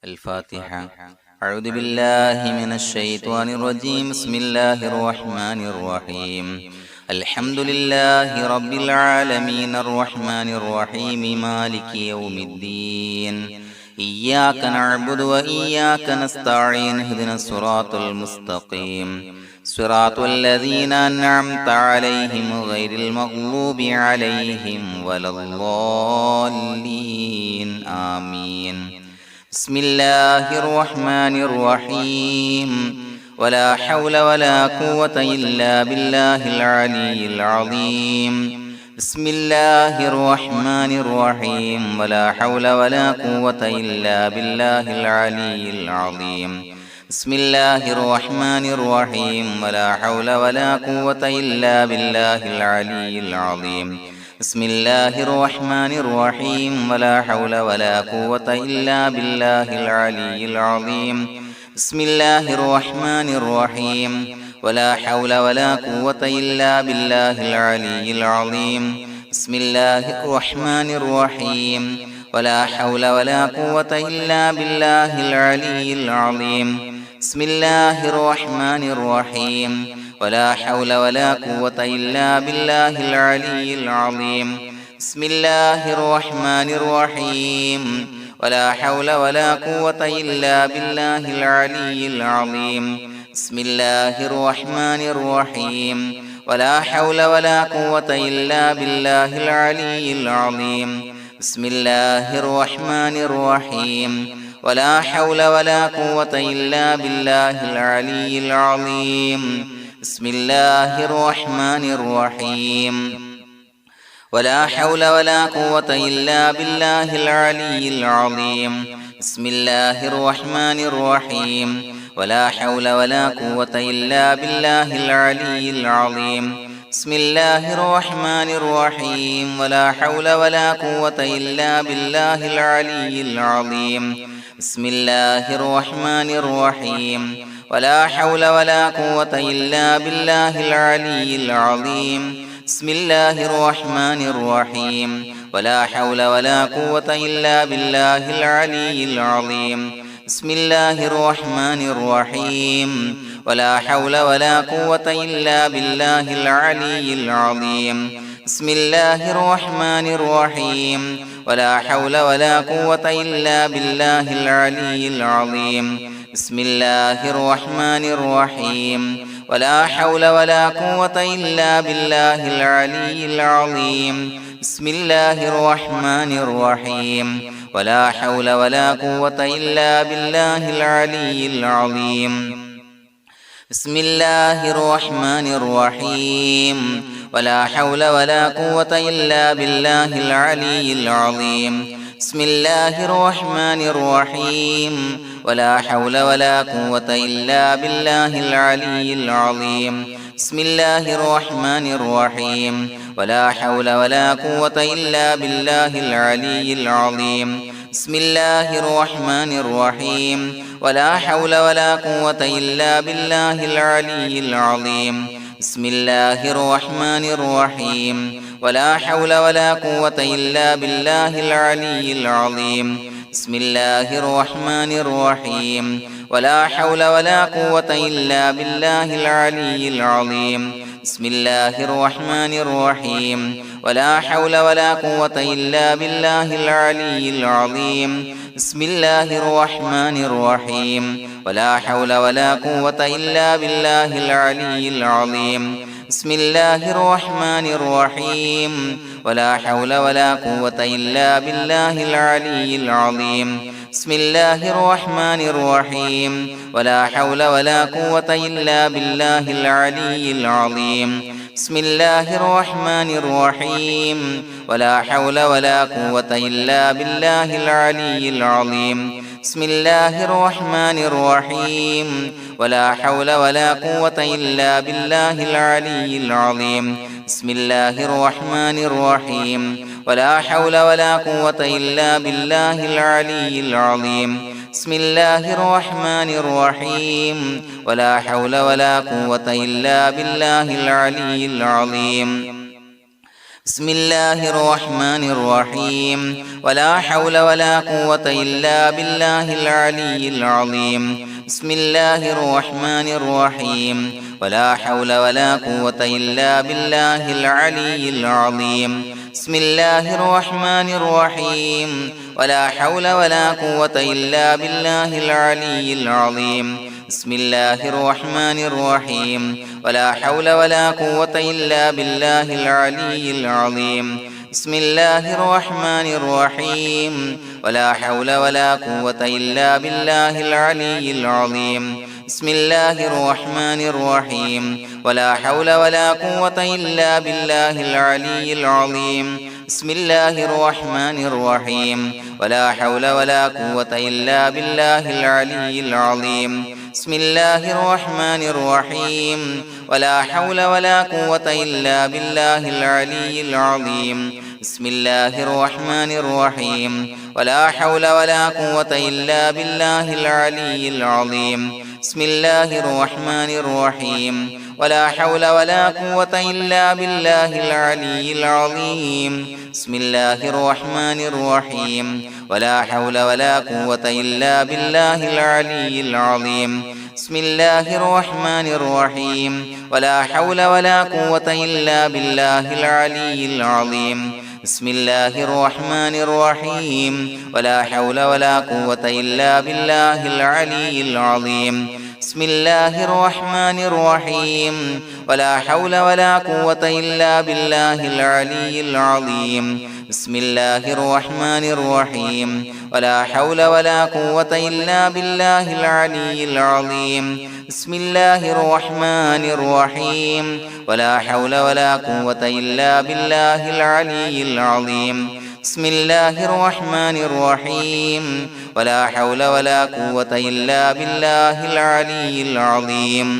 الفاتحة. أعوذ بالله من الشيطان الرجيم. بسم الله الرحمن الرحيم. الحمد لله رب العالمين الرحمن الرحيم مالك يوم الدين. إياك نعبد وإياك نستعين. اهدنا الصراط المستقيم صراط الذين أنعمت عليهم غير المغضوب عليهم ولا الضالين. آمين. بسم الله الرحمن الرحيم. ولا حول ولا قوة إلا بالله العلي العظيم. بسم الله الرحمن الرحيم. ولا حول ولا قوة إلا بالله العلي العظيم. بسم الله الرحمن الرحيم. ولا حول ولا قوة إلا بالله العلي العظيم. بسم الله الرحمن الرحيم. ولا حول ولا قوة إلا بالله العلي العظيم. بسم الله الرحمن الرحيم. ولا حول ولا قوة إلا بالله العلي العظيم. بسم الله الرحمن الرحيم. ولا حول ولا قوة إلا بالله العلي العظيم. بسم الله الرحمن الرحيم. ولا حول ولا قوة إلا بالله العلي العظيم. بسم الله الرحمن الرحيم. ولا حول ولا قوة إلا بالله العلي العظيم. بسم الله الرحمن الرحيم. ولا حول ولا قوة إلا بالله العلي العظيم. بسم الله الرحمن الرحيم. ولا حول ولا قوة إلا بالله العلي العظيم. بسم الله الرحمن الرحيم. ولا حول ولا قوة إلا بالله العلي العظيم. بسم الله الرحمن الرحيم. ولا حول ولا قوة إلا بالله العلي العظيم. بسم الله الرحمن الرحيم. ولا حول ولا قوة إلا بالله العلي العظيم. بسم الله الرحمن الرحيم. ولا حول ولا قوة إلا بالله العلي العظيم. بسم الله الرحمن الرحيم. ولا حول ولا قوة إلا بالله العلي العظيم. بسم الله الرحمن الرحيم. ولا حول ولا قوة إلا بالله العلي العظيم. بسم الله الرحمن الرحيم. ولا حول ولا قوة إلا بالله العلي العظيم. بسم الله الرحمن الرحيم. ولا حول ولا قوة إلا بالله العلي العظيم. بسم الله الرحمن الرحيم. ولا حول ولا قوة إلا بالله العلي العظيم. بسم الله الرحمن الرحيم. ولا حول ولا قوة إلا بالله العلي العظيم. بسم الله الرحمن الرحيم. ولا حول ولا قوة إلا بالله العلي العظيم. بسم الله الرحمن الرحيم. ولا حول ولا قوة إلا بالله العلي العظيم. بسم الله الرحمن الرحيم. ولا حول ولا قوة إلا بالله العلي العظيم. بسم الله الرحمن الرحيم. ولا حول ولا قوة إلا بالله العلي العظيم. بسم الله الرحمن الرحيم. ولا حول ولا قوة إلا بالله العلي العظيم. بسم الله الرحمن الرحيم. ولا حول ولا قوة إلا بالله العلي العظيم. بسم الله الرحمن الرحيم. ولا حول ولا قوة إلا بالله العلي العظيم. بسم الله الرحمن الرحيم. ولا حول ولا قوة إلا بالله العلي العظيم. بسم الله الرحمن الرحيم. ولا حول ولا قوة إلا بالله العلي العظيم. بسم الله الرحمن الرحيم. ولا حول ولا قوة إلا بالله العلي العظيم. بسم الله الرحمن الرحيم. ولا حول ولا قوة إلا بالله العلي العظيم. بسم الله الرحمن الرحيم. ولا حول ولا قوة إلا بالله العلي العظيم. بسم الله الرحمن الرحيم. ولا حول ولا قوة إلا بالله العلي العظيم. بسم الله الرحمن الرحيم ولا حول ولا قوة إلا بالله العلي العظيم بسم الله الرحمن الرحيم ولا حول ولا قوة إلا بالله العلي العظيم بسم الله الرحمن الرحيم ولا حول ولا قوة إلا بالله العلي العظيم بسم الله الرحمن الرحيم ولا حول ولا قوة إلا بالله العلي العظيم بسم الله الرحمن الرحيم ولا حول ولا قوة إلا بالله العلي العظيم بسم الله الرحمن الرحيم ولا حول ولا قوة إلا بالله العلي العظيم بسم الله الرحمن الرحيم ولا حول ولا قوة إلا بالله العلي العظيم بسم الله الرحمن الرحيم ولا حول ولا قوة إلا بالله العلي العظيم بسم الله الرحمن الرحيم ولا حول ولا قوة إلا بالله العلي العظيم بسم الله الرحمن الرحيم ولا حول ولا قوة إلا بالله العلي العظيم بسم الله الرحمن الرحيم ولا حول ولا قوة إلا بالله العلي العظيم بسم الله الرحمن الرحيم ولا حول ولا قوة إلا بالله العلي العظيم بسم الله الرحمن الرحيم ولا حول ولا قوة إلا بالله العلي العظيم بسم الله الرحمن الرحيم ولا حول ولا قوة إلا بالله العلي العظيم بسم الله الرحمن الرحيم ولا حول ولا قوة إلا بالله العلي العظيم بسم الله الرحمن الرحيم ولا حول ولا قوة إلا بالله العلي العظيم بسم الله الرحمن الرحيم ولا حول ولا قوة إلا بالله العلي العظيم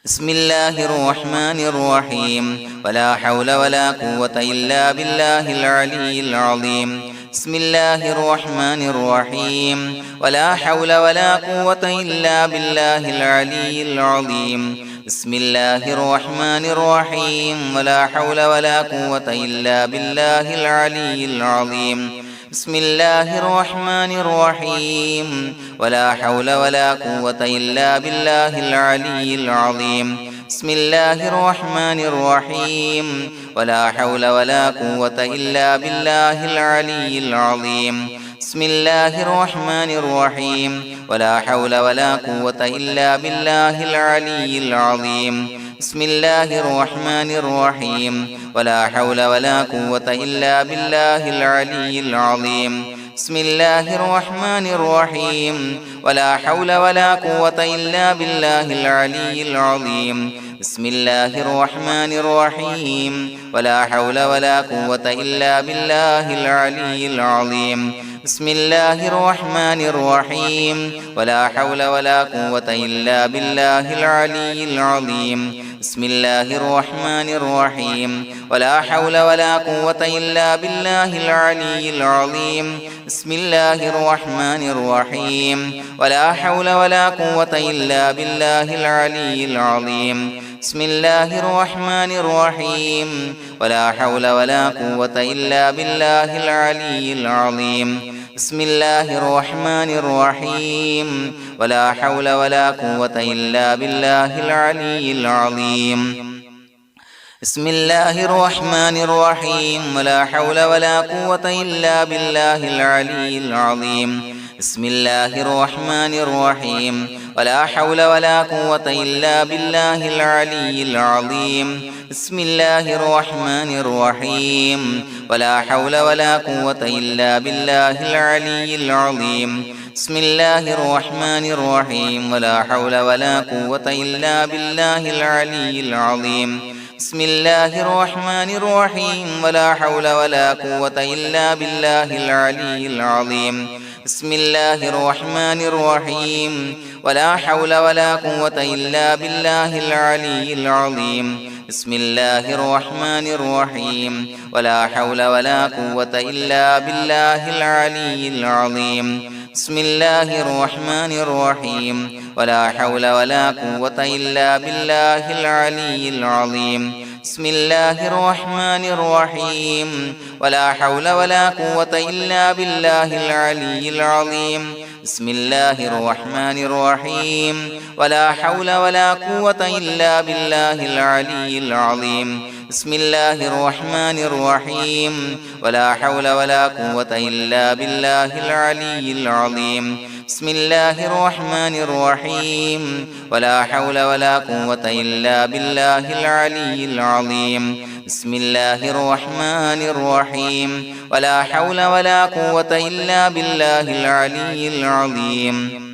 بسم الله الرحمن الرحيم ولا حول ولا قوة إلا بالله العلي العظيم بسم الله الرحمن الرحيم ولا حول ولا قوة إلا بالله العلي العظيم بسم الله الرحمن الرحيم ولا حول ولا قوة إلا بالله العلي العظيم بسم الله الرحمن الرحيم ولا حول ولا قوة إلا بالله العلي العظيم بسم الله الرحمن الرحيم ولا حول ولا قوة إلا بالله العلي العظيم بسم الله الرحمن الرحيم ولا حول ولا قوة إلا بالله العلي العظيم بسم الله الرحمن الرحيم ولا حول ولا قوة إلا بالله العلي العظيم بسم الله الرحمن الرحيم ولا حول ولا قوة إلا بالله العلي العظيم بسم الله الرحمن الرحيم ولا حول ولا قوة إلا بالله العلي العظيم بسم الله الرحمن الرحيم ولا حول ولا قوة إلا بالله العلي العظيم بسم الله الرحمن الرحيم ولا حول ولا قوة إلا بالله العلي العظيم بسم الله الرحمن الرحيم ولا حول ولا قوة إلا بالله العلي العظيم بسم الله الرحمن الرحيم ولا حول ولا قوة إلا بالله العلي العظيم بسم الله الرحمن الرحيم ولا حول ولا قوة إلا بالله العلي العظيم بسم الله الرحمن الرحيم ولا حول ولا قوة إلا بالله العلي العظيم بسم الله الرحمن الرحيم ولا حول ولا قوة إلا بالله العلي العظيم بسم الله الرحمن الرحيم ولا حول ولا قوة إلا بالله العلي العظيم بسم الله الرحمن الرحيم ولا حول ولا قوة إلا بالله العلي العظيم بسم الله الرحمن الرحيم ولا حول ولا قوة إلا بالله العلي العظيم بسم الله الرحمن الرحيم ولا حول ولا قوة إلا بالله العلي العظيم بسم الله الرحمن الرحيم ولا حول ولا قوة إلا بالله العلي العظيم بسم الله الرحمن الرحيم ولا حول ولا قوة إلا بالله العلي العظيم بسم الله الرحمن الرحيم ولا حول ولا قوة إلا بالله العلي العظيم بسم الله الرحمن الرحيم ولا حول ولا قوة إلا بالله العلي العظيم بسم الله الرحمن الرحيم ولا حول ولا قوة إلا بالله العلي العظيم بسم الله الرحمن الرحيم ولا حول ولا قوة إلا بالله العلي العظيم بسم الله الرحمن الرحيم ولا حول ولا قوة إلا بالله العلي العظيم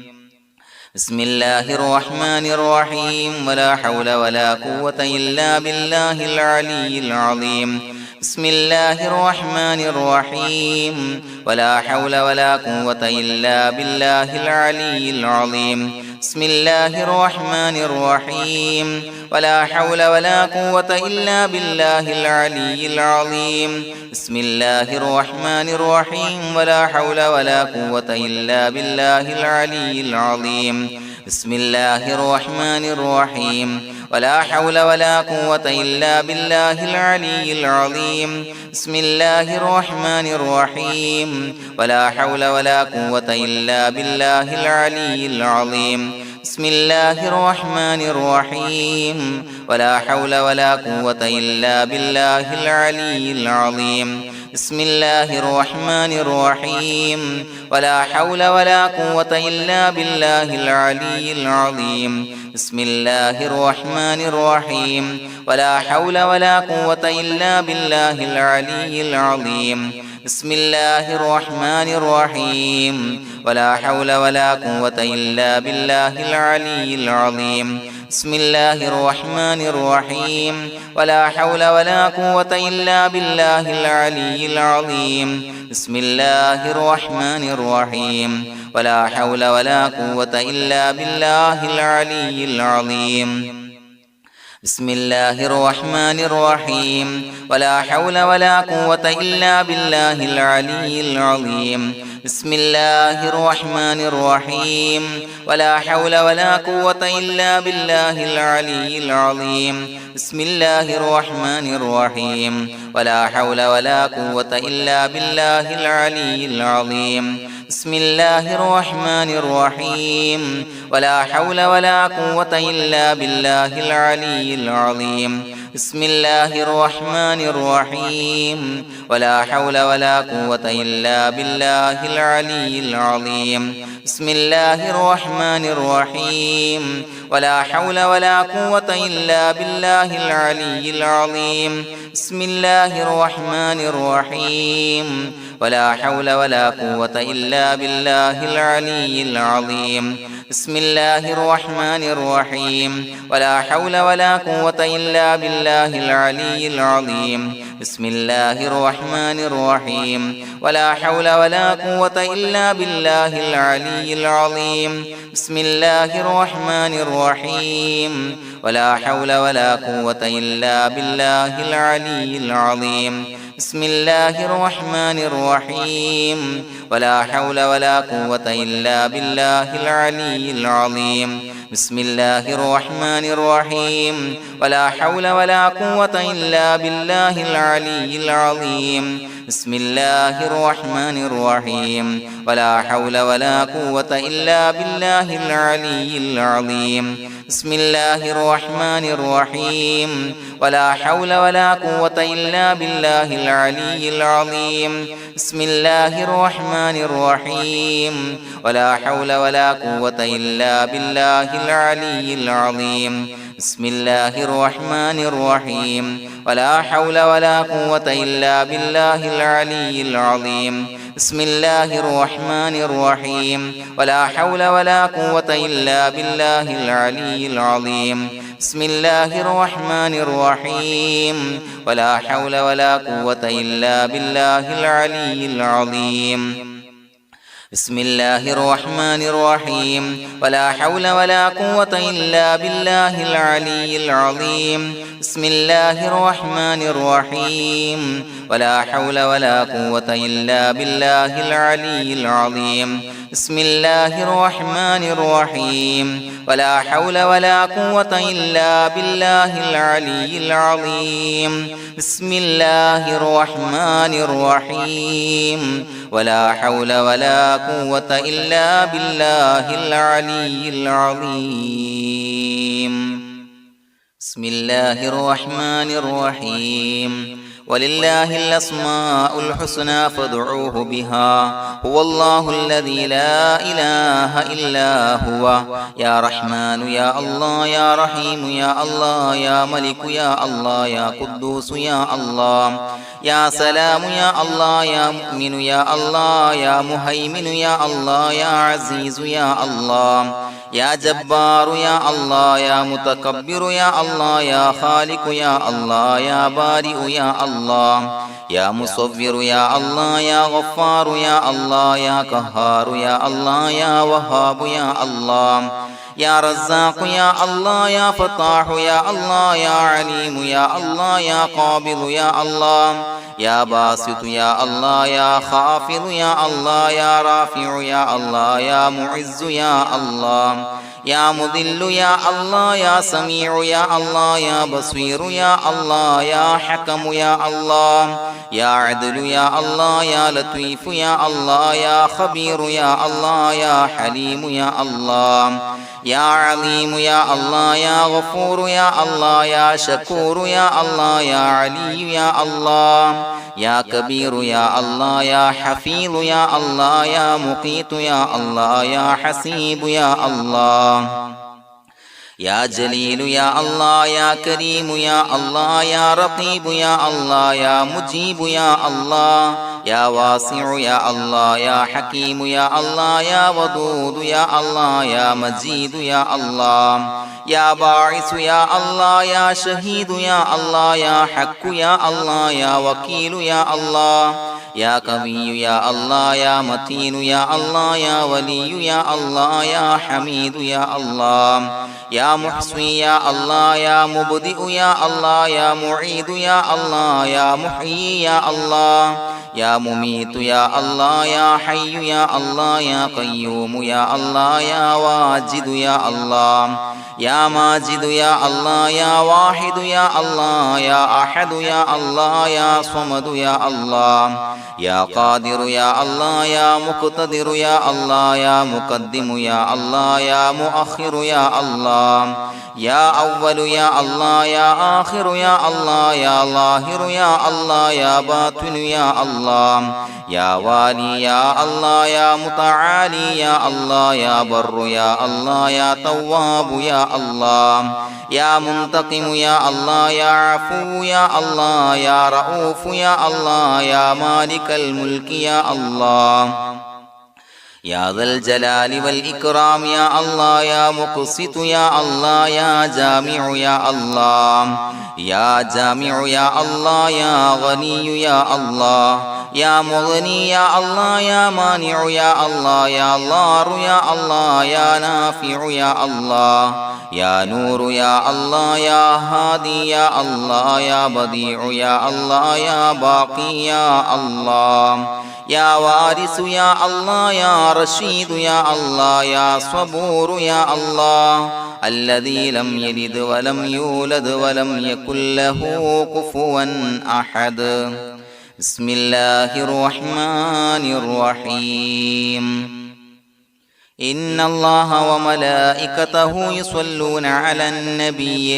بسم الله الرحمن الرحيم ولا حول ولا قوة إلا بالله العلي العظيم بسم الله الرحمن الرحيم ولا حول ولا قوة إلا بالله العلي العظيم بسم الله الرحمن الرحيم ولا حول ولا قوة إلا بالله العلي العظيم بسم الله الرحمن الرحيم ولا حول ولا قوة إلا بالله العلي العظيم بسم الله الرحمن الرحيم ولا حول ولا قوة إلا بالله العلي العظيم بسم الله الرحمن الرحيم ولا حول ولا قوة إلا بالله العلي العظيم بسم الله الرحمن الرحيم ولا حول ولا قوة إلا بالله العلي العظيم بسم الله الرحمن الرحيم ولا حول ولا قوة إلا بالله العلي العظيم بسم الله الرحمن الرحيم ولا حول ولا قوة إلا بالله العلي العظيم بسم الله الرحمن الرحيم ولا حول ولا قوة إلا بالله العلي العظيم بسم الله الرحمن الرحيم ولا حول ولا قوة إلا بالله العلي العظيم بسم الله الرحمن الرحيم ولا حول ولا قوة إلا بالله العلي العظيم بسم الله الرحمن الرحيم ولا حول ولا قوة إلا بالله العلي العظيم بسم الله الرحمن الرحيم ولا حول ولا قوة إلا بالله العلي العظيم بسم الله الرحمن الرحيم ولا حول ولا قوة إلا بالله العلي العظيم بسم الله الرحمن الرحيم ولا حول ولا قوة إلا بالله العلي العظيم بسم الله الرحمن الرحيم ولا حول ولا قوة إلا بالله العلي العظيم بسم الله الرحمن الرحيم ولا حول ولا قوة إلا بالله العلي العظيم بسم الله الرحمن الرحيم ولا حول ولا قوة إلا بالله العلي العظيم بسم الله الرحمن الرحيم ولا حول ولا قوة إلا بالله العلي العظيم بسم الله الرحمن الرحيم ولا حول ولا قوة إلا بالله العلي العظيم بسم الله الرحمن الرحيم ولا حول ولا قوة إلا بالله العلي العظيم بسم الله الرحمن الرحيم ولا حول ولا قوة إلا بالله العلي العظيم بسم الله الرحمن الرحيم ولا حول ولا قوة إلا بالله العلي العظيم بسم الله الرحمن الرحيم ولا حول ولا قوة إلا بالله العلي العظيم بسم الله الرحمن الرحيم ولا حول ولا قوة إلا بالله العلي العظيم بسم الله الرحمن الرحيم ولا حول ولا قوة إلا بالله العلي العظيم بسم الله الرحمن الرحيم ولا حول ولا قوة إلا بالله العلي العظيم بسم الله الرحمن الرحيم ولا حول ولا قوة إلا بالله العلي العظيم بسم الله الرحمن الرحيم ولا حول ولا قوة إلا بالله العلي العظيم بسم الله الرحمن الرحيم ولا حول ولا قوة إلا بالله العلي العظيم بسم الله الرحمن الرحيم ولا حول ولا قوة إلا بالله العلي العظيم بسم الله الرحمن الرحيم ولا حول ولا قوة إلا بالله العلي العظيم بسم الله الرحمن الرحيم ولا حول ولا قوة إلا بالله العلي العظيم بسم الله الرحمن الرحيم ولله الأسماء الحسنى فادعوه بها هو الله الذي لا إله إلا هو يا رحمن يا الله يا رحيم يا الله يا ملك يا الله يا قدوس يا الله يا سلام يا الله يا مؤمن يا الله يا مهيمن يا الله يا عزيز يا الله يا جبار يا الله يا متكبر يا الله يا خالق يا الله يا بارئ يا الله يا مصور يا الله يا غفار يا الله يا قهار يا الله يا وهاب يا الله يا رزاق يا الله يا فتاح يا الله يا عليم يا الله يا قابض يا الله يا باسط يا الله يا خافض يا الله يا رافع يا الله يا معز يا الله يا مذل يا الله يا سميع يا الله يا بصير يا الله يا حكم يا الله يا عدل يا الله يا لطيف يا الله يا خبير يا الله يا حليم يا الله يا عليم يا الله يا غفور يا الله يا شكور يا الله يا علي يا الله يا كبير يا الله يا حفيظ يا الله يا مقيت يا الله يا حسيب يا الله يا جليل يا الله يا كريم يا الله يا رقيب يا الله يا مجيب يا الله يا واسع يا الله يا حكيم يا الله يا ودود يا الله يا مجيد يا الله يا باعث يا الله يا شهيد يا الله يا حق يا الله يا وكيل يا الله يا قوي يا الله يا متين يا الله يا ولي يا الله يا حميد يا الله يا محصي يا الله يا مبدئ يا الله يا معيد يا الله يا محيي يا الله يا مميت يا الله يا حي يا الله يا قيوم يا الله يا واجد يا الله يا ماجد يا الله يا واحد يا الله يا أحد يا الله يا صمد يا الله يا قادر يا الله يا مقتدر يا الله يا مقدم يا الله يا مؤخر يا الله يا أول يا الله يا آخر يا الله يا ظاهر يا الله يا باطن يا الله يا والي يا الله يا متعالي يا الله يا بر يا الله يا تواب يا الله يا منتقم يا الله يا عفو يا الله يا رؤوف يا الله يا مالك الملك يا الله يا ذا الجلال والإكرام يا الله يا مقسط يا الله يا جامع يا الله يا جامع يا الله يا غني يا الله يا مغني يا الله يا مانع يا الله يا ضار يا الله يا نافع يا الله يا نور يا الله يا هادي يا الله يا بديع يا الله يا باقي يا الله يا وارث يا الله يا رشيد يا الله يا صبور يا الله الذي لم يلد ولم يولد ولم يكن له كفوا أحد بسم الله الرحمن الرحيم إن الله وملائكته يصلون على النبي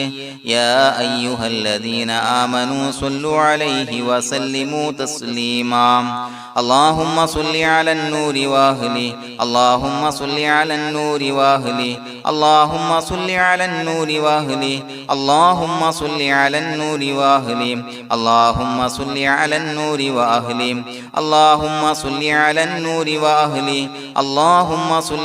يا أيها الذين آمنوا صلوا عليه وسلموا تسليما اللهم صل على النور وأهله اللهم صل على النور وأهله اللهم صل على النور وأهله اللهم صل على النور وأهله اللهم صل على النور وأهله اللهم صل على النور وأهله اللهم صل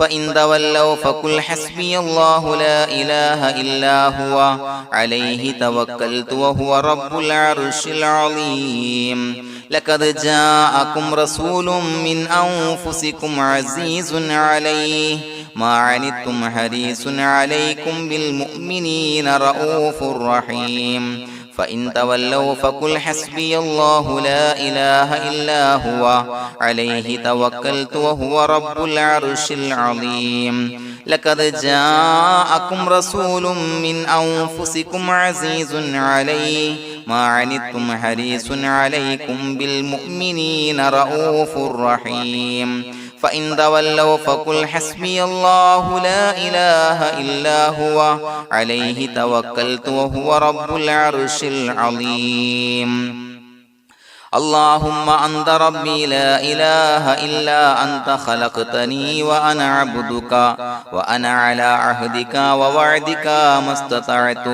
فإن تولوا فقل حسبي الله لا إله إلا هو عليه توكلت وهو رب العرش العظيم لقد جاءكم رسول من أنفسكم عزيز عليه ما عنتم حريص عليكم بالمؤمنين رؤوف رحيم فإن تولوا فقل حسبي الله لا إله إلا هو عليه توكلت وهو رب العرش العظيم لقد جاءكم رسول من أنفسكم عزيز عليه ما عنتم حريص عليكم بالمؤمنين رؤوف رحيم فإن تولوا فقل حسبي الله لا إله إلا هو عليه توكلت وهو رب العرش العظيم اللهم أنت ربي لا إله إلا أنت خلقتني وأنا عبدك وأنا على عهدك ووعدك ما استطعت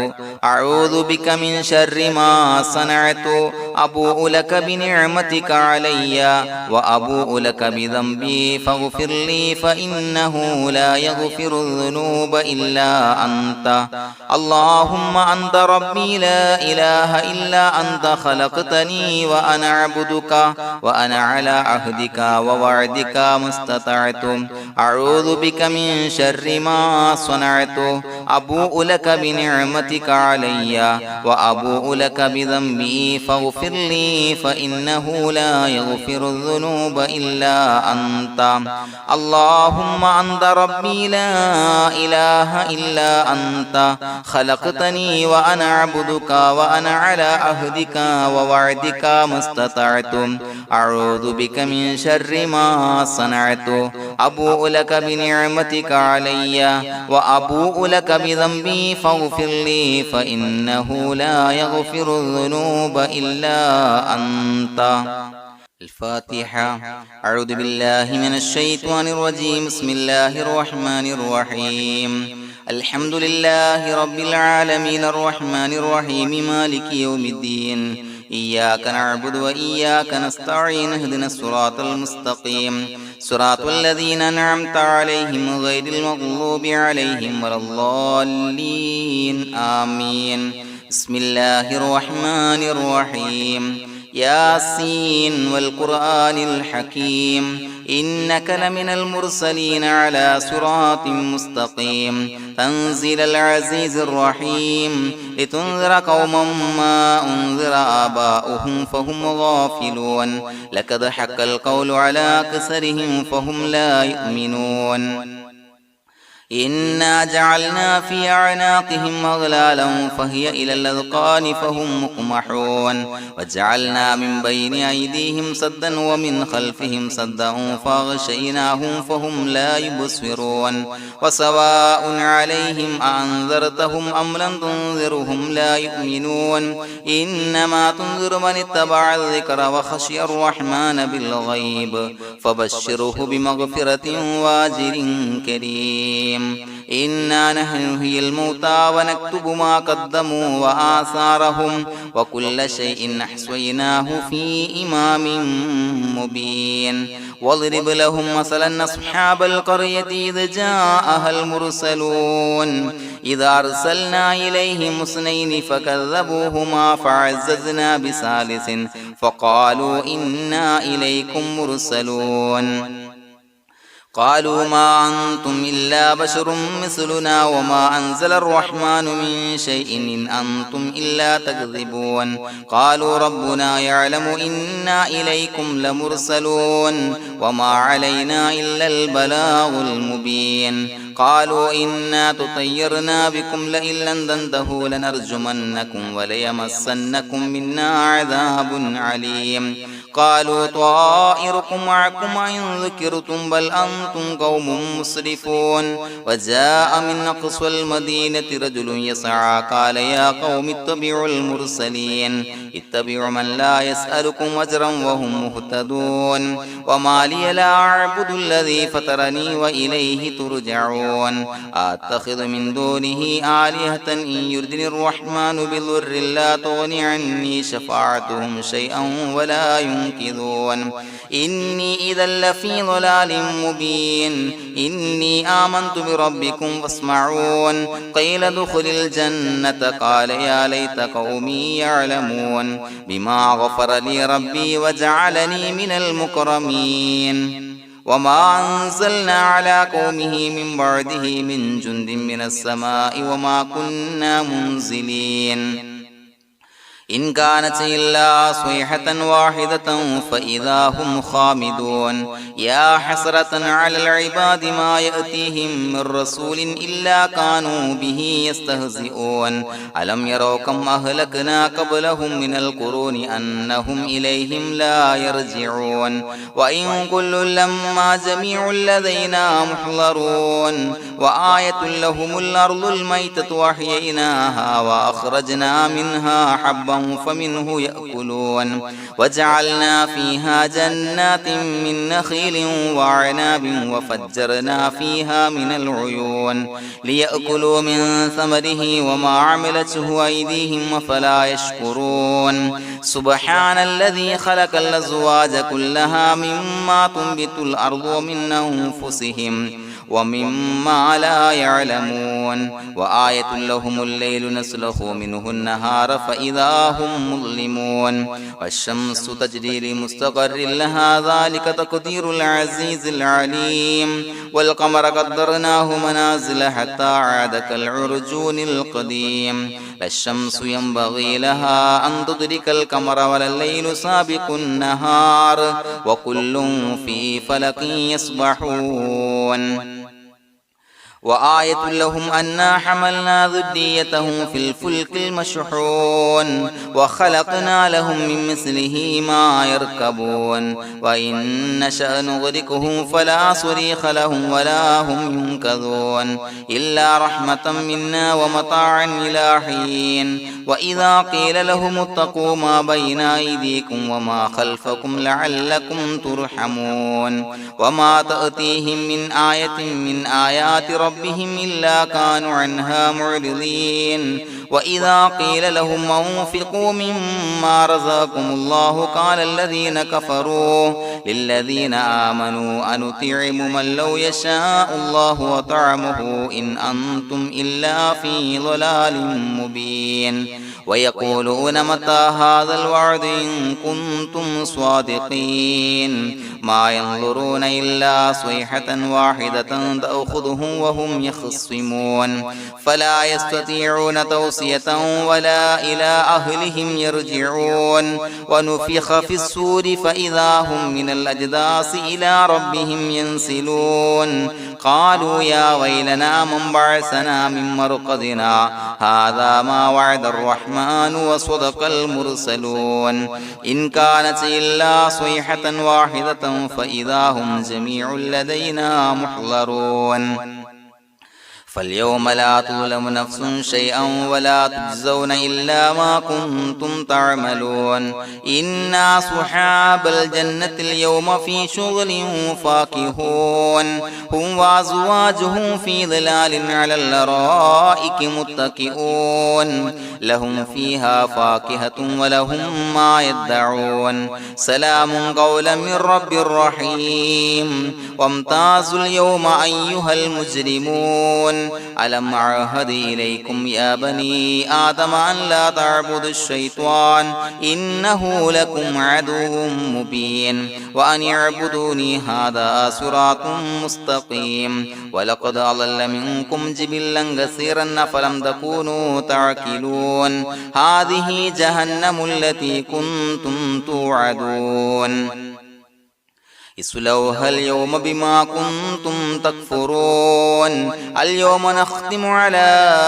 أعوذ بك من شر ما صنعت أبوء لك بنعمتك علي وأبوء لك بذنبي فاغفر لي فإنه لا يغفر الذنوب إلا أنت اللهم أنت ربي لا إله إلا أنت خلقتني وأنا عبدك وأنا على عهدك ووعدك ما استطعت أعوذ بك من شر ما صنعت أبوء لك بنعمتك علي وأبوء لك بذنبي فاغفر لي فإنه لا يغفر الذنوب إلا أنت اللهم أنت ربي لا إله إلا أنت خلقتني وأنا عبدك وأنا على عهدك ووعدك ما استطعت أعوذ بك من شر ما صنعت أبوء لك بنعمتك علي وأبوء لك بذنبي فاغفر لي فإنه لا يغفر الذنوب إلا أنت الفاتحة أعوذ بالله من الشيطان الرجيم بسم الله الرحمن الرحيم الحمد لله رب العالمين الرحمن الرحيم مالك يوم الدين إياك نعبد وإياك نستعين اهدنا الصراط المستقيم صراط الذين أنعمت عليهم غير المغضوب عليهم ولا الضالين آمين بسم الله الرحمن الرحيم ياسين والقرآن الحكيم إنك لمن المرسلين على صراط مستقيم تنزيل العزيز الرحيم لتنذر قوما ما أنذر آباؤهم فهم غافلون لقد حق القول على أكثرهم فهم لا يؤمنون إنا جعلنا في أعناقهم أغلالا فهي إلى الأذقان فهم مقمحون وجعلنا من بين أيديهم سدا ومن خلفهم سدا فأغشيناهم فهم لا يبصرون وسواء عليهم أأنذرتهم أم لم تنذرهم لا يؤمنون إنما تنذر من اتبع الذكر وخشي الرحمن بالغيب فبشره بمغفرة وأجر كريم إنا نحن نحيي الموتى ونكتب ما قدموا وآثارهم وكل شيء أحصيناه في إمام مبين واضرب لهم مثلا أصحاب القرية إذ جاءها المرسلون إذا أرسلنا إليهم اثنين فكذبوهما فعززنا بثالث فقالوا إنا إليكم مرسلون قالوا ما أنتم إلا بشر مثلنا وما أنزل الرحمن من شيء إن أنتم إلا تكذبون قالوا ربنا يعلم إنا إليكم لمرسلون وما علينا إلا البلاغ المبين قالوا إنا تطيرنا بكم لئن لم تنتهوا لنرجمنكم وليمسنكم منا عذاب عليم قالوا طائركم معكم إن ذكرتم بل أنتم قوم مسرفون وجاء من أقصى المدينة رجل يسعى قال يا قوم اتبعوا المرسلين اتبعوا من لا يسألكم أجرا وهم مهتدون وما لي لا أعبد الذي فطرني وإليه ترجعون أتخذ من دونه آلهة إن يردني الرحمن بضر لا تغني عني شفاعتهم شيئا ولا ينصرون ينكثون إني إذا لفي ضلال مبين إني آمنت بربكم فاسمعون قيل ادخل الجنة قال يا ليت قومي يعلمون بما غفر لي ربي وجعلني من المكرمين وما أنزلنا على قومه من بعده من جند من السماء وما كنا منزلين إن كانت إلا صيحة واحدة فإذا هم خامدون يا حسرة على العباد ما يأتيهم من رسول إلا كانوا به يستهزئون ألم يروا كم أهلكنا قبلهم من القرون أنهم إليهم لا يرجعون وإن كل لما جميع لدينا محضرون وآية لهم الأرض الميتة وأحييناها وأخرجنا منها حبا فمنه يأكلون وجعلنا فيها جنات من نخيل وعناب وفجرنا فيها من العيون ليأكلوا من ثمره وما عملته أيديهم فلا يشكرون سبحان الذي خلق الأزواج كلها مما تنبت الأرض ومن أنفسهم ومما لا يعلمون وآية لهم الليل نسلخ منه النهار فإذا هم مظلمون والشمس تجري لمستقر لها ذلك تقدير العزيز العليم والقمر قدرناه منازل حتى عاد كالعرجون القديم لا الشمس ينبغي لها أن تدرك القمر ولا الليل سابق النهار وكل في فلك يسبحون وآية لهم أنا حملنا ذريتهم في الفلك المشحون وخلقنا لهم من مثله ما يركبون وإن نشأ نغرقهم فلا صريخ لهم ولا هم ينقذون إلا رحمة منا ومتاعا إلى حين وإذا قيل لهم اتقوا ما بين أيديكم وما خلفكم لعلكم ترحمون وما تأتيهم من آية من آيات ربهم إلا كانوا عنها معرضين وإذا قيل لهم أنفقوا مما رزقكم الله قال الذين كفروا للذين آمنوا أنطعم من لو يشاء الله وطعمه إن أنتم إلا في ضلال مبين ويقولون متى هذا الوعد إن كنتم صادقين ما ينظرون إلا صيحة واحدة تأخذهم وهم يخصمون فلا يستطيعون توصية ولا إلى أهلهم يرجعون ونفخ في الصور فإذا هم من الأجداث إلى ربهم ينسلون قالوا يا ويلنا من بعثنا من مرقدنا هذا ما وعد الرحمن وصدق المرسلون إن كانت إلا صيحة واحدة فإذا هم جميع لدينا محضرون فاليوم لا تظلم نفس شيئا ولا تجزون إلا ما كنتم تعملون إنا أصحاب الجنة اليوم في شغل فاكهون هم وأزواجهم في ظلال على الأرائك متكئون لهم فيها فاكهة ولهم ما يدعون سلام قولا من رب رحيم وامتازوا اليوم أيها المجرمون ألم أعهد إليكم يا بني آدم أن لا تعبدوا الشيطان إنه لكم عدو مبين وأن اعبدوني هذا صراط مستقيم ولقد أضل منكم جبلا كثيرا فلم تكونوا تعقلون هذه جهنم التي كنتم توعدون اصلوها اليوم بما كنتم تكفرون اليوم نختم على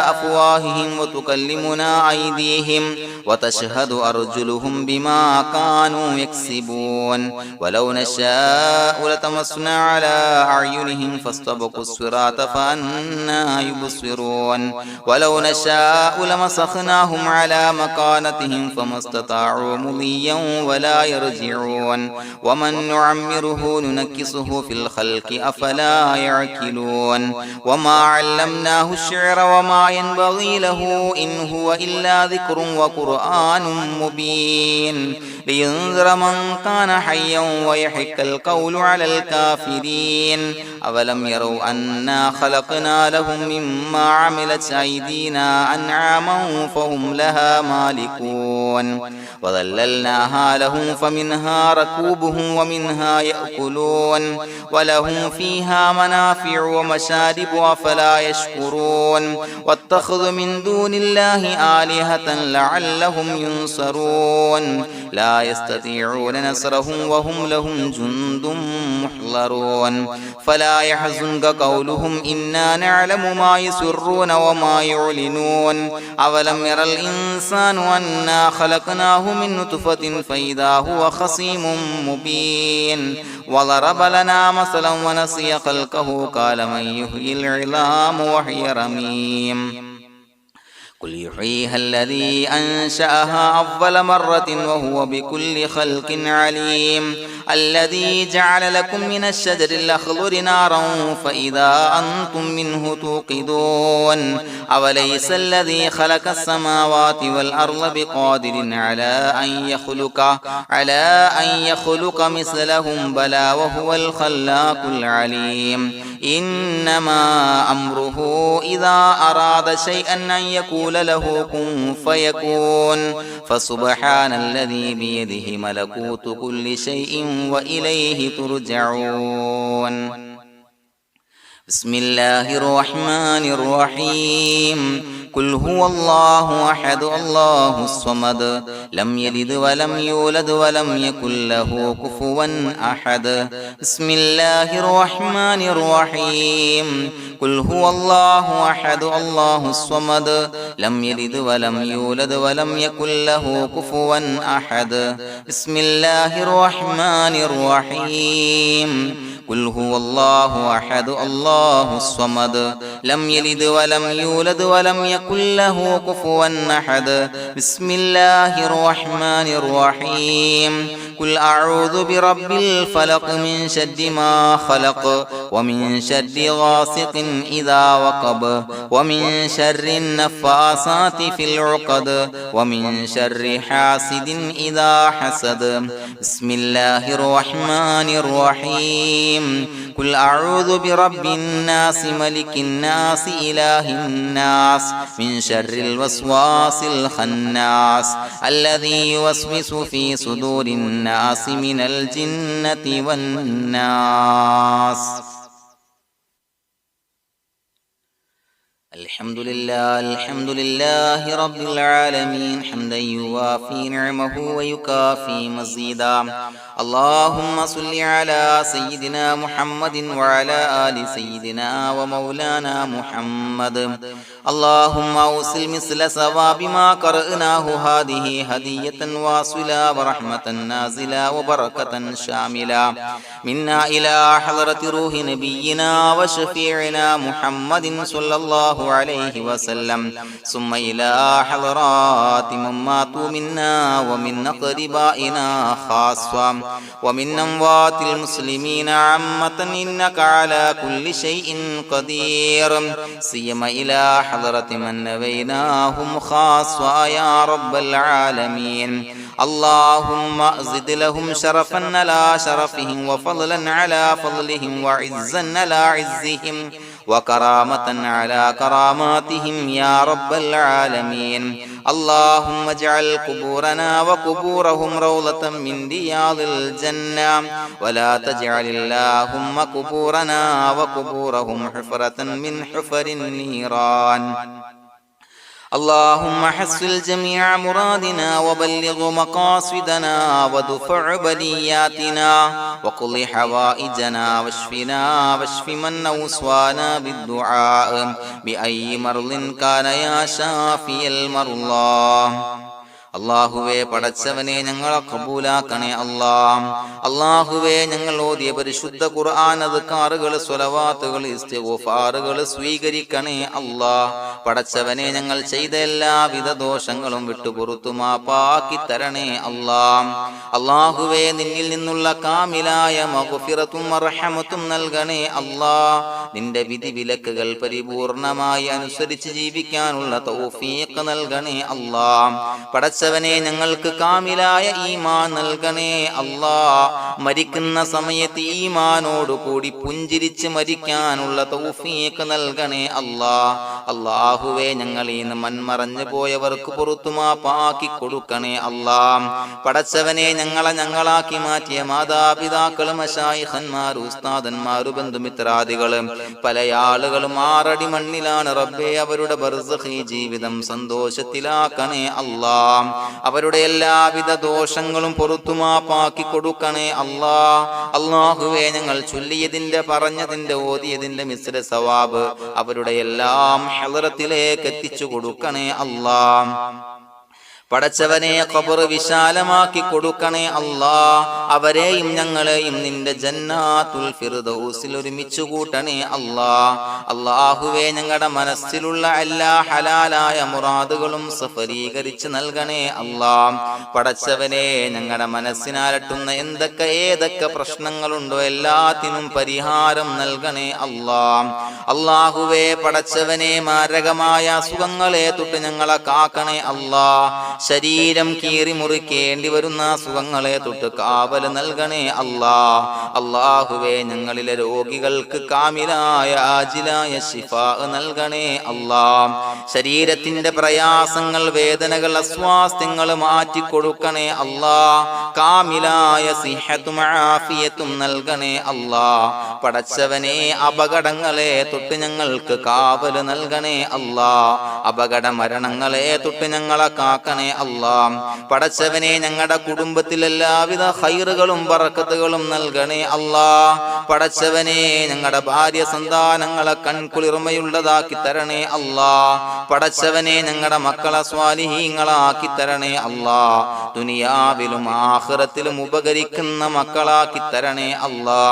أفواههم وتكلمنا أيديهم وتشهد أرجلهم بما كانوا يكسبون ولو نشاء لتمسنا على أعينهم فاستبقوا الصراط فأنى يبصرون ولو نشاء لمسخناهم على مكانتهم فما استطاعوا مضيا ولا يرجعون ومن نعمره نعمره ننكسه في الخلق أفلا يعقلون وما علمناه الشعر وما ينبغي له إن هو إلا ذكر وقرآن مبين لينذر من كان حيا ويحق القول على الكافرين أولم يروا أنا خلقنا لهم مما عملت أيدينا أنعاما فهم لها مالكون وظللناها لهم فمنها ركوبهم ومنها يأكلون ولهم فيها منافع ومشارب أفلا يشكرون واتخذوا من دون الله آلهة لعلهم ينصرون لا يستطيعون نصرهم وهم لهم جند محضرون فلا يحزنك قولهم إنا نعلم ما يسرون وما يعلنون أولم ير الإنسان أنا خلقناه من نطفة فإذا هو خصيم مبين وضرب لنا مثلا ونسي خلقه قال من يحيي العظام وهي رميم قل يحييها الذي أنشأها أول مرة وهو بكل خلق عليم الذي جعل لكم من الشجر الأخضر نارا فإذا أنتم منه توقدون أوليس الذي خلق السماوات والأرض بقادر على أن يخلق مثلهم بلى وهو الخلاق العليم إنما أمره إذا أراد شيئا أن يقول له كن فيكون فسبحان الذي بيده ملكوت كل شيء وإليه ترجعون بسم الله الرحمن الرحيم قل هو الله أحد الله الصمد لم يلد ولم يولد ولم يكن له كفوا أحد بسم الله الرحمن الرحيم قل هو الله أحد الله الصمد لم يلد ولم يولد ولم يكن له كفوا أحد بسم الله الرحمن الرحيم قل هو الله أحد الله الصمد لم يلد ولم يولد ولم يكن له كفوا أحد بسم الله الرحمن الرحيم قل أعوذ برب الفلق من شر ما خلق ومن شر غاسق إذا وقب ومن شر النفاثات في العقد ومن شر حاسد إذا حسد بسم الله الرحمن الرحيم قل أعوذ برب الناس ملك الناس إله الناس من شر الوسواس الخناس الذي يوسوس في صدور الناس من الجنة والناس الحمد لله رب العالمين حمدا يوافي نعمه ويكافي مزيدا اللهم صل على سيدنا محمد وعلى آل سيدنا ومولانا محمد اللهم أوصل مثل ثواب ما قرأناه هذه هدية واصلة ورحمة نازلة وبركة شاملة منا إلى حضرة روح نبينا وشفيعنا محمد صلى الله عليه وسلم ثم إلى حضرات من ماتوا منا ومن أقربائنا خاصة ومن أموات المسلمين عامة إنك على كل شيء قدير سيما إلى حضرة من نبيناهم خاصة يا رب العالمين اللهم زد لهم شرفا على شرفهم وفضلا على فضلهم وعزا على عزهم وكرامة على كراماتهم يا رب العالمين اللهم اجعل قبورنا وقبورهم روضة من رياض الجنة ولا تجعل اللهم قبورنا وقبورهم حفرة من حفر النيران اللهم حصل جميع مرادنا وبلغ مقاصدنا ودفع بلياتنا وقض حوائجنا واشفنا واشف من أوصانا بالدعاء بأي مرض كان يا شافي المرضى അല്ലാഹുവേ പടച്ചവനെ ഞങ്ങളെ ഖബൂലാക്കണേ അല്ലാ. അല്ലാഹുവേ ഞങ്ങൾ ഓതിയ പരിശുദ്ധ ഖുർആൻ അദ്കാറുകൾ സ്വലവാത്തുകൾ ഇസ്തിഗ്ഫാറുകൾ സ്വീകരിക്കണേ അല്ലാ. പടച്ചവനെ ഞങ്ങൾ ചെയ്ത എല്ലാവിധ ദോഷങ്ങളും വിട്ടുപുറത്തു മാപ്പാക്കി തരണേ അല്ലാ. അല്ലാഹുവേ നിന്നിൽ നിന്നുള്ള കാമിലായ മഗ്ഫിറത്തും റഹ്മത്തും നൽകണേ അല്ലാ. നിന്റെ വിധി വിലക്കുകൾ പരിപൂർണമായി അനുസരിച്ച് ജീവിക്കാനുള്ള തൗഫീഖ് നൽകണേ അല്ലാ. പടച്ചവനെ ഞങ്ങൾക്ക് കാമിലായ ഈമാൻ നൽകണേ അല്ലാ. മരിക്കുന്ന സമയത്ത് ഈമാനോട് കൂടി പുഞ്ചിരിച്ച് മരിക്കാനുള്ള തൗഫീഖ് നൽകണേ അല്ലാ. അല്ലാഹുവേ ഞങ്ങളിൽ നിന്ന് മൺമറഞ്ഞു പോയവർക്ക് പുറത്തു മാപ്പാക്കി കൊടുക്കണേ അല്ലാ. പടച്ചവനെ ഞങ്ങളാക്കി മാറ്റിയ മാതാപിതാക്കളും മശായിഖന്മാരും ഉസ്താദന്മാരും ബന്ധുമിത്രാദികളും പല ആളുകളും 6 അടി മണ്ണിലാണ് റബ്ബേ. അവരുടെ ബർസഖി ജീവിതം സന്തോഷത്തിലാക്കണേ അല്ലാ. അവരുടെ എല്ലാവിധ ദോഷങ്ങളും പുറത്തു മാപ്പാക്കി കൊടുക്കണേ അല്ലാ. അല്ലാഹുവേ ഞങ്ങൾ ചൊല്ലിയതിന്റെ പറഞ്ഞതിന്റെ ഓതിയതിന്റെ മിശ്ര സവാബ് അവരുടെ എല്ലാം ഹളറത്തിലേക്ക് എത്തിച്ചു കൊടുക്കണേ അല്ലാ. പടച്ചവനെ ഖബർ വിശാലമാക്കി കൊടുക്കണേ അല്ലാ. അവരെയും ഞങ്ങളെയും നിന്റെ ജന്നാത്തുൽ ഫിർദൗസിൽ ഒരുമിച്ച് കൂട്ടണേ അല്ലാ. അല്ലാഹുവേ ഞങ്ങളുടെ മനസ്സിലുള്ള എല്ലാ ഹലാലായ മുറാദുകളും സഫലീകരിച്ച് നൽകണേ അല്ലാ. പടച്ചവനെ ഞങ്ങളുടെ മനസ്സിനാലട്ടുന്ന ഏതൊക്കെ പ്രശ്നങ്ങളുണ്ടോ എല്ലാത്തിനും പരിഹാരം നൽകണേ അല്ലാ. അല്ലാഹുവേ പടച്ചവനെ മാരകമായ അസുഖങ്ങളെ തൊട്ട് ഞങ്ങളെ കാക്കണേ അല്ലാ. ശരീരം കീറി മുറിക്കേണ്ടി വരുന്ന അസുഖങ്ങളെ തൊട്ട് കാവൽ നൽകണേ അല്ലാ. അല്ലാഹുവേ ഞങ്ങളിലെ രോഗികൾക്ക് കാമിലായ ആജിലായ ശിഫാ നൽകണേ അല്ലാ. ശരീരത്തിന്റെ പ്രയാസങ്ങൾ വേദനകൾ അസ്വാസ്ഥ്യങ്ങൾ മാറ്റിക്കൊടുക്കണേ അല്ലാ. കാമിലായ സിഹത്തും ആഫിയത്തും നൽകണേ അല്ലാ. പടച്ചവനെ അപകടങ്ങളെ തൊട്ട് ഞങ്ങൾക്ക് കാവൽ നൽകണേ അല്ലാ. അപകട മരണങ്ങളെ തൊട്ട് ഞങ്ങളെ കാക്കണേ അല്ലാ. പടച്ചവനെ ഞങ്ങളുടെ കുടുംബത്തിൽ എല്ലാവിധ ഖൈറുകളും ബറക്കത്തുകളും നൽകണേ അല്ലാ. പടച്ചവനെ ഞങ്ങളുടെ ഭാര്യ സന്താനങ്ങളെ കൺകുളിർമയുള്ളതാക്കി തരണേ അല്ലാ. പടച്ചവനെ ഞങ്ങളുടെ മക്കളെ സ്വാലിഹീങ്ങളാക്കി തരണേ അല്ലാ. ദുനിയാവിലും ആഖിറത്തിലും ഉപകരിക്കുന്ന മക്കളാക്കി തരണേ അല്ലാ.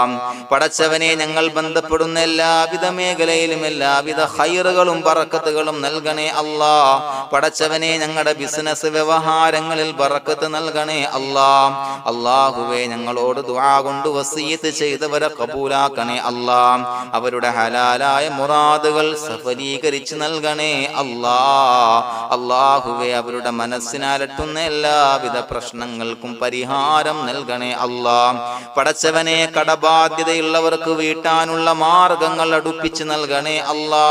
പടച്ചവനെ ഞങ്ങൾ ബന്ധപ്പെടുന്ന എല്ലാവിധ മേഖലയിലും എല്ലാവിധ ഖൈറുകളും ബറക്കത്തുകളും നൽകണേ അല്ലാ. പടച്ചവനെ ഞങ്ങളുടെ ബിസിനസ് വ്യവഹാരങ്ങളിൽ ബറക്കത്ത് നൽകണേ അല്ലാ. അല്ലാഹുവേ ഞങ്ങളോട് ദുആ കൊണ്ട് വസിയത്ത് ചെയ്തവരെ ഖബൂലാക്കണേ അല്ലാ. അവരുടെ ഹലാലായ മുറാദുകൾ സഫലീകരിച്ച് നൽകണേ അല്ലാ. അല്ലാഹുവേ അവരുടെ മനസ്സിനാലട്ടുന്ന എല്ലാവിധ പ്രശ്നങ്ങൾക്കും പരിഹാരം നൽകണേ അല്ലാ. പടച്ചവനെ കടബാധ്യതയുള്ളവർക്ക് വീട്ടാനുള്ള മാർഗങ്ങൾ അടുപ്പിച്ച് നൽകണേ അല്ലാ.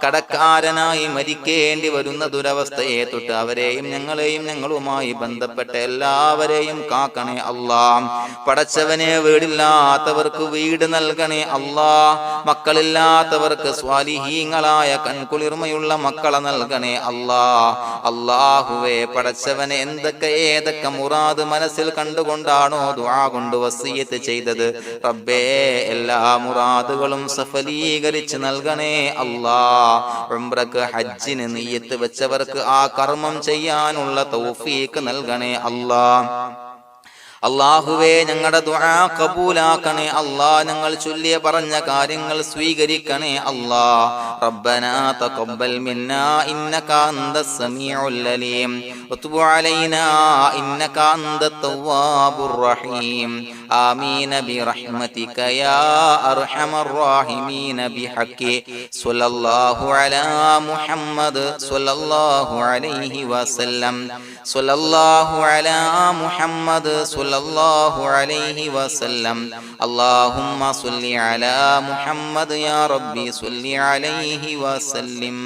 കടക്കാരനായി മരിക്കേണ്ടി വരുന്ന ദുരവസ്ഥയെ തൊട്ട് അവരെയും ഞങ്ങളെയും ഞങ്ങളുമായി ബന്ധപ്പെട്ട എല്ലാവരെയും കാക്കണേ അല്ലാ. പടച്ചവനെ വീടില്ലാത്തവർക്ക് വീട് നൽകണേ അല്ലാ. മക്കളില്ലാത്തവർക്ക് സ്വാലിഹീങ്ങളായ കൺകുളിർമയുള്ള മക്കളെ നൽകണേ അല്ലാ. അല്ലാഹുവേ പടച്ചവനെ ഏതൊക്കെ മുറാദ് മനസ്സിൽ കണ്ടുകൊണ്ടാണോ ദുആ കൊണ്ട് വസിയത്ത് ചെയ്തത് റബ്ബേ എല്ലാ മുറാദുകളും സഫലീകരിച്ച് നൽകണേ അല്ലാ. ഉംറക്ക് ഹജ്ജിന് നിയ്യത്ത് വെച്ചവർക്ക് ആ കർമ്മം ചെയ്യാനുള്ള തൗഫീഖ് നൽകണേ അല്ലാ. അല്ലാഹുവേ ഞങ്ങളുടെ ദുആ ഖബൂലാക്കണേ അല്ലാ. ഞങ്ങൾ ചൊല്ലിയ പറഞ്ഞ കാര്യങ്ങൾ സ്വീകരിക്കണേ അല്ലാ. റബ്ബനാ തഖബ്ബൽ മിന്നാ ഇന്നക അന്തസ് സമീഉൽ അലീം വതുബ് അലൈനാ ഇന്നക അന്തത് തവ്വാബുർ റഹീം. ആമീൻ ബിറഹ്മതിക യാ അർഹമർ റഹീമീൻ ബിഹഖി സ്വല്ലല്ലാഹു അലാ മുഹമ്മദ് സ്വല്ലല്ലാഹു അലൈഹി വസല്ലം. സ്വല്ലല്ലാഹു അലാ മുഹമ്മദ് സ്വല്ലല്ലാഹു അലൈഹി വസല്ലം. അല്ലാഹുമ്മ സ്വല്ലി അലാ മുഹമ്മദ് യാ റബ്ബി സ്വല്ലി അലൈഹി വസല്ലം.